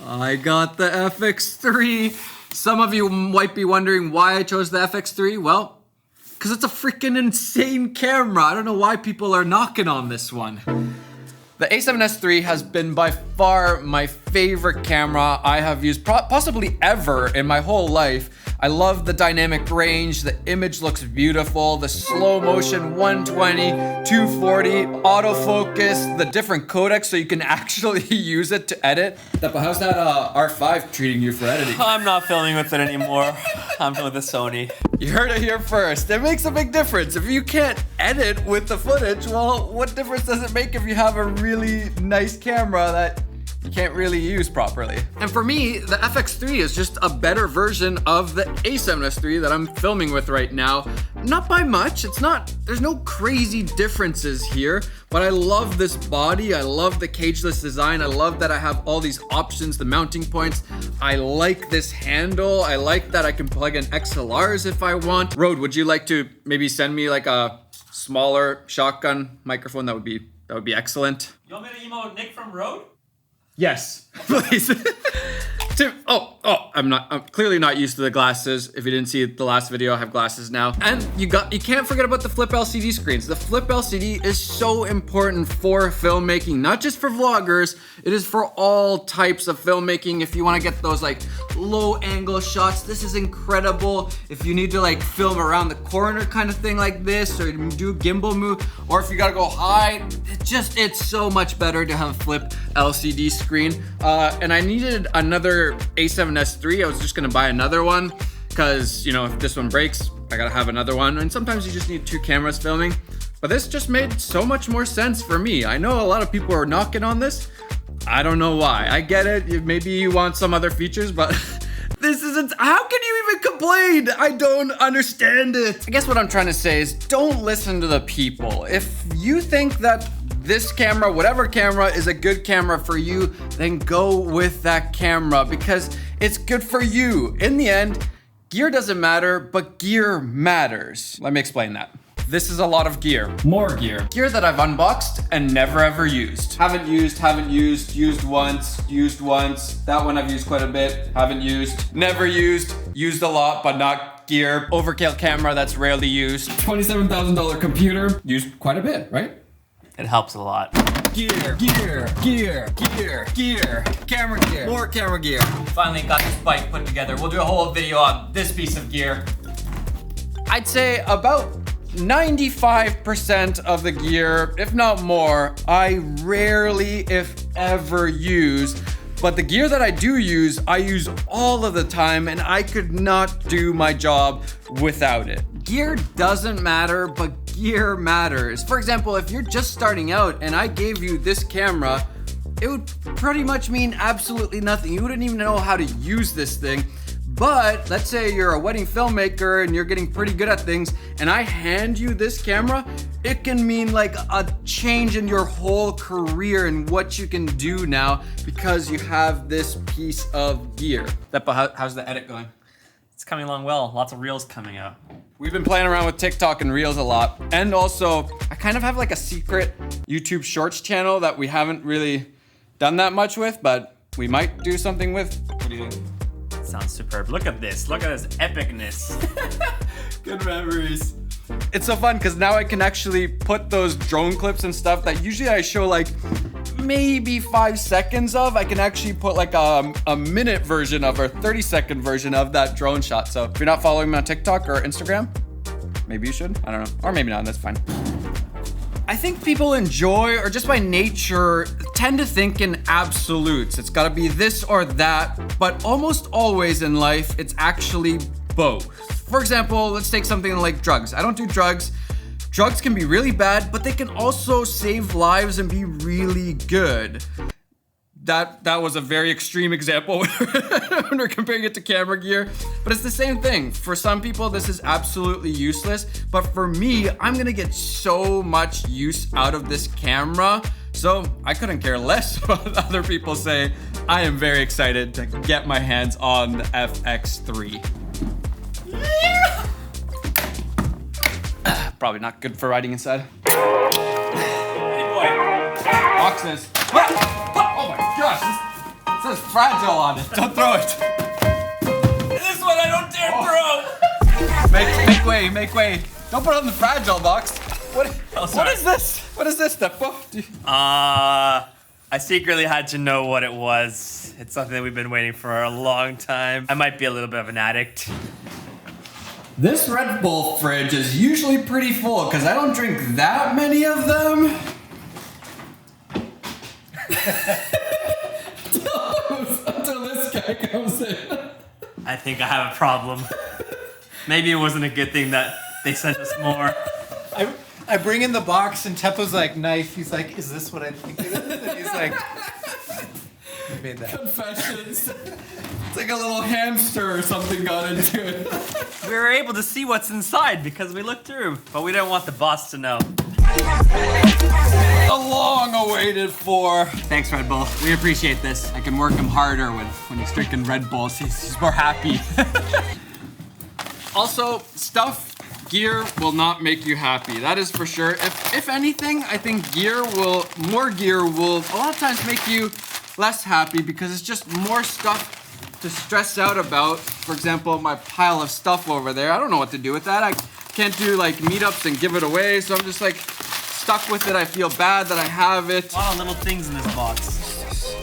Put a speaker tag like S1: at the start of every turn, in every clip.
S1: I got the FX3. Some of you might be wondering why I chose the FX3. Well, because it's a freaking insane camera. I don't know why people are knocking on this one. The A7S III has been by far my favorite camera I have used possibly ever in my whole life. I love the dynamic range, the image looks beautiful, the slow motion 120, 240, autofocus, the different codecs so you can actually use it to edit. Teppa, how's that R5 treating you for editing?
S2: I'm not filming with it anymore. I'm filming with the Sony.
S1: You heard it here first. It makes a big difference. If you can't edit with the footage, well, what difference does it make if you have a really nice camera that you can't really use properly? And for me, the FX3 is just a better version of the A7S III that I'm filming with right now. Not by much, there's no crazy differences here, but I love this body, I love the cageless design, I love that I have all these options, the mounting points. I like this handle, I like that I can plug in XLRs if I want. Rode, would you like to maybe send me like a smaller shotgun microphone? That would be excellent.
S2: You want me to email Nick from Rode?
S1: Yes, please. I'm clearly not used to the glasses. If you didn't see the last video, I have glasses now. And you can't forget about the flip LCD screens. The flip LCD is so important for filmmaking, not just for vloggers, it is for all types of filmmaking. If you want to get those like low angle shots, this is incredible. If you need to like film around the corner kind of thing like this, or do gimbal move, or if you gotta go high, it's so much better to have a flip LCD screen. And I needed another A7S III. I was just gonna buy another one because, you know, if this one breaks, I gotta have another one. And sometimes you just need two cameras filming. But this just made so much more sense for me. I know a lot of people are knocking on this. I don't know why. I get it. Maybe you want some other features, but this isn't. How can you even complain? I don't understand it. I guess what I'm trying to say is don't listen to the people. If you think that this camera, whatever camera, is a good camera for you, then go with that camera because it's good for you. In the end, gear doesn't matter, but gear matters. Let me explain that. This is a lot of gear. More gear. Gear that I've unboxed and never ever used. Haven't used, used once. That one I've used quite a bit, haven't used. Never used a lot, but not gear. Overkill camera that's rarely used. $27,000 computer, used quite a bit, right?
S2: It helps a lot.
S1: Gear, camera gear, more camera gear.
S2: Finally got this bike put together. We'll do a whole video on this piece of gear.
S1: I'd say about 95% of the gear, if not more, I rarely, if ever, use. But the gear that I do use, I use all of the time, and I could not do my job without it. Gear doesn't matter, but gear matters. For example, if you're just starting out and I gave you this camera, it would pretty much mean absolutely nothing. You wouldn't even know how to use this thing. But let's say you're a wedding filmmaker and you're getting pretty good at things, and I hand you this camera, it can mean like a change in your whole career and what you can do now because you have this piece of gear. Teppa, how's the edit going?
S2: It's coming along well. Lots of reels coming out.
S1: We've been playing around with TikTok and Reels a lot. And also, I kind of have like a secret YouTube Shorts channel that we haven't really done that much with, but we might do something with. What do you think?
S2: Sounds superb. Look at this. Look at this epicness.
S1: Good memories. It's so fun because now I can actually put those drone clips and stuff that usually I show like maybe 5 seconds of. I can actually put like a minute version of or 30-second version of that drone shot. So if you're not following me on TikTok or Instagram, maybe you should. I don't know. Or maybe not. That's fine. I think people enjoy, or just by nature, tend to think in absolutes. It's gotta be this or that, but almost always in life, it's actually both. For example, let's take something like drugs. I don't do drugs. Drugs can be really bad, but they can also save lives and be really good. That was a very extreme example when we're comparing it to camera gear, but it's the same thing. For some people, this is absolutely useless, but for me, I'm gonna get so much use out of this camera, so I couldn't care less what other people say. I am very excited to get my hands on the FX3. Probably not good for riding inside. Hey boy. Boxes. Oh my gosh, this says fragile on it. Don't throw it.
S2: This one I don't dare
S1: Make way, make way. Don't put it on the fragile box. What is this? What is this, Steppo?
S3: I secretly had to know what it was. It's something that we've been waiting for a long time. I might be a little bit of an addict.
S1: This Red Bull fridge is usually pretty full because I don't drink that many of them. Until this guy comes in.
S3: I think I have a problem. Maybe it wasn't a good thing that they sent us more.
S4: I bring in the box and Teppo's like, knife. He's like, is this what I think it is? And he's like, you made that.
S1: Confessions. It's like a little hamster or something got into it.
S3: We were able to see what's inside because we looked through, but we didn't want the boss to know.
S1: A long awaited for. Thanks, Red Bull. We appreciate this. I can work him harder when he's drinking Red Bulls. He's more happy. Also, stuff, gear will not make you happy. That is for sure. If anything, I think more gear will a lot of times make you less happy because it's just more stuff to stress out about. For example, my pile of stuff over there. I don't know what to do with that. I can't do like meetups and give it away, so I'm just like stuck with it. I feel bad that I have it.
S3: A lot of little things in this box.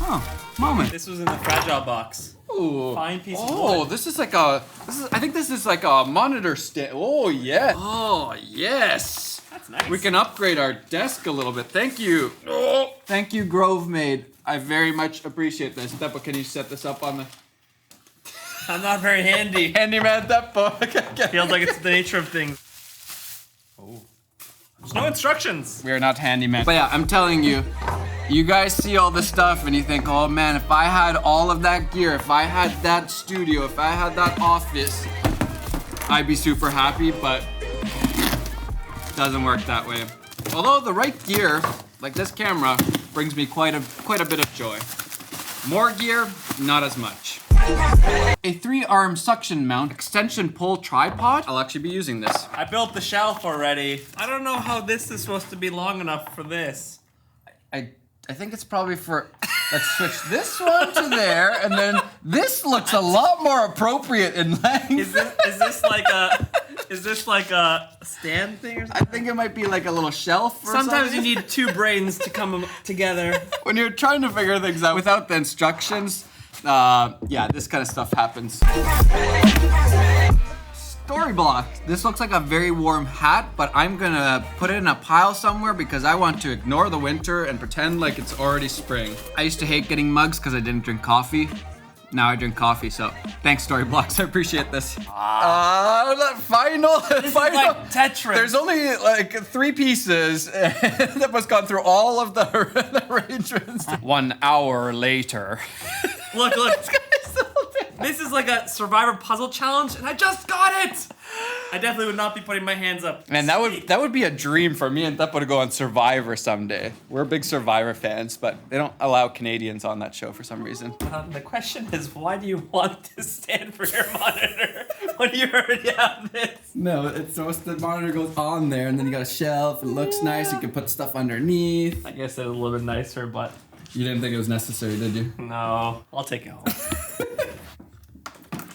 S1: Oh, moment.
S3: This was in the fragile box.
S1: Ooh.
S3: Fine piece of
S1: Oh,
S3: wood.
S1: this is like I think this is like a monitor stand. Oh, yeah. Oh, yes.
S3: That's nice.
S1: We can upgrade our desk a little bit. Thank you. Oh, thank you, Grove Maid. I very much appreciate this. Deppo, can you set this up on the...
S3: I'm not very handy.
S1: Handyman Deppo.
S3: Feels like it's the nature of things. Oh. There's no instructions.
S1: We are not handyman. But yeah, I'm telling you, you guys see all this stuff and you think, oh man, if I had all of that gear, if I had that studio, if I had that office, I'd be super happy, but it doesn't work that way. Although the right gear, like this camera, brings me quite a bit of joy. More gear, not as much. A 3-arm suction mount extension pull tripod. I'll actually be using this.
S3: I built the shelf already. I don't know how this is supposed to be long enough for this.
S1: I think it's probably for, let's switch this one to there, and then this looks a lot more appropriate in length.
S3: Is this like a stand thing or something?
S1: I think it might be like a little shelf or
S3: Sometimes
S1: something.
S3: you need two brains to come together.
S1: When you're trying to figure things out without the instructions, yeah, this kind of stuff happens. Story block. This looks like a very warm hat, but I'm gonna put it in a pile somewhere because I want to ignore the winter and pretend like it's already spring. I used to hate getting mugs because I didn't drink coffee. Now I drink coffee, so thanks, Story Blocks. I appreciate this. That final.
S3: This is like Tetris.
S1: There's only like 3 pieces that was gone through all of the arrangements. 1 hour later.
S3: Look. This is like a Survivor puzzle challenge, and I just got it! I definitely would not be putting my hands up.
S1: Man, that would be a dream for me and Teppo to go on Survivor someday. We're big Survivor fans, but they don't allow Canadians on that show for some reason.
S3: The question is, why do you want to stand for your monitor when you already have this?
S1: No, it's supposed the monitor goes on there, and then you got a shelf. It looks nice. You can put stuff underneath.
S3: I guess it's a little bit nicer, but
S1: You didn't think it was necessary, did you?
S3: no. I'll take it home.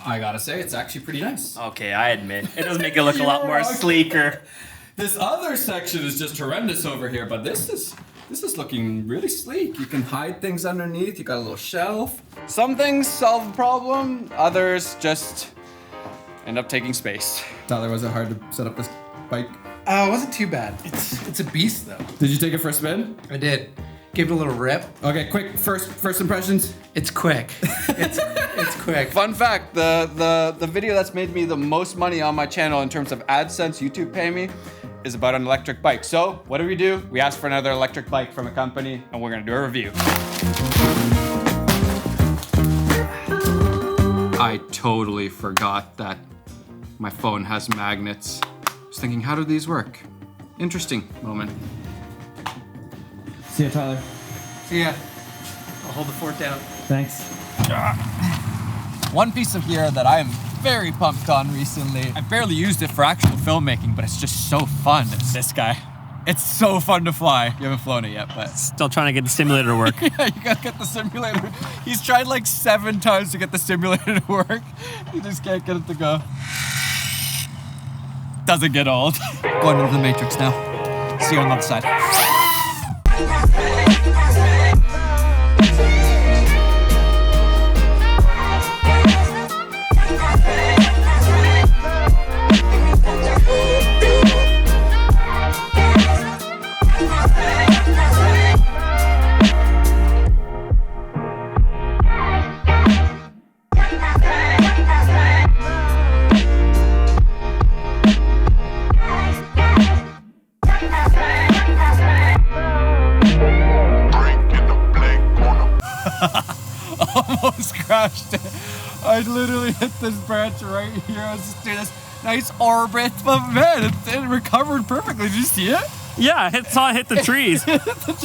S1: I gotta say, it's actually pretty nice.
S3: Okay, I admit. It does make it look a lot more sleeker.
S1: This other section is just horrendous over here, but this is looking really sleek. You can hide things underneath. You got a little shelf. Some things solve the problem. Others just end up taking space. Tyler, was it hard to set up this bike?
S4: It wasn't too bad. It's a beast though.
S1: Did you take it for a spin?
S4: I did. Give it a little rip.
S1: Okay, quick first impressions.
S4: It's quick. It's quick.
S1: Fun fact, the video that's made me the most money on my channel in terms of AdSense, YouTube pay me, is about an electric bike. So, what do? We asked for another electric bike from a company, and we're gonna do a review. I totally forgot that my phone has magnets. I was thinking, how do these work? Interesting moment.
S5: See ya, Tyler.
S4: See ya. I'll hold the fort down.
S5: Thanks.
S1: One piece of gear that I am very pumped on recently. I barely used it for actual filmmaking, but it's just so fun. It's this guy. It's so fun to fly. You haven't flown it yet, but
S3: Still trying to get the simulator to work.
S1: yeah, you gotta get the simulator. He's tried like 7 times to get the simulator to work. He just can't get it to go. Doesn't get old. Going into the Matrix now. See you on the other side. Almost crashed it. I literally hit this branch right here. I was just doing this nice orbit, but man, it recovered perfectly. Did you see it?
S3: Yeah, saw it hit the trees.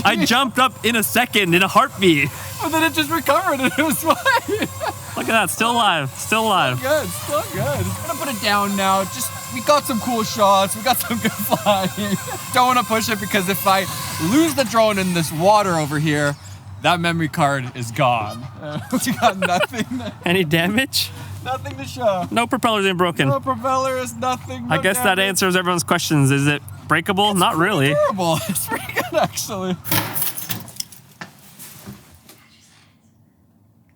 S3: I jumped up in a second, in a heartbeat.
S1: But then it just recovered and it was fine.
S3: Look at that, still alive, still alive.
S1: Good, still good. I'm gonna put it down now. We got some cool shots. We got some good flying. Don't want to push it because if I lose the drone in this water over here, that memory card is gone. We got nothing.
S3: Any damage?
S1: Nothing to show.
S3: No propellers ain't broken.
S1: No propellers, nothing.
S3: I guess that answers everyone's questions. Is it breakable? Not really.
S1: Terrible. It's pretty good actually.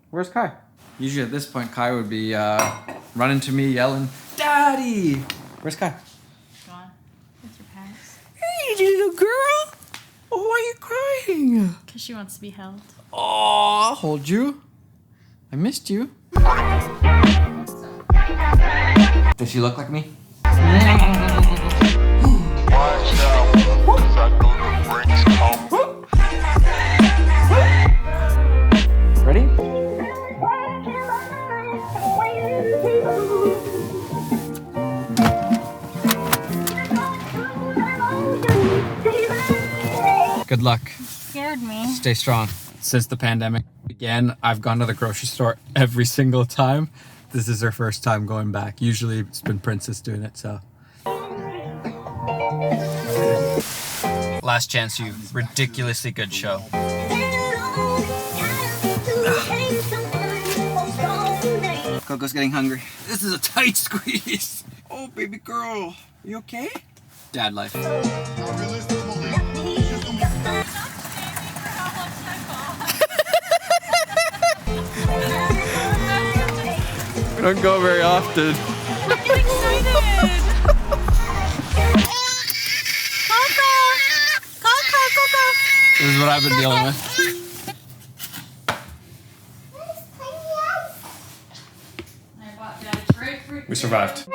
S1: Where's Kai? Usually at this point, Kai would be running to me yelling, "Daddy!" Where's Kai?
S5: Gone. With your parents.
S1: Hey, little girl. Oh, why are you crying?
S5: Because she wants to be held.
S1: Oh, I'll hold you. I missed you. Does she look like me? Ready? Good luck.
S5: Scared me.
S1: Stay strong. Since the pandemic began, I've gone to the grocery store every single time. This is her first time going back. Usually it's been Princess doing it, so. Last chance, you ridiculously good show. Coco's getting hungry. This is a tight squeeze. Oh, baby girl. You okay? Dad life. We don't go very often.
S5: I'm excited. Coco.
S1: This is what I've been dealing with.
S5: I bought Daddy grapefruit.
S3: We survived.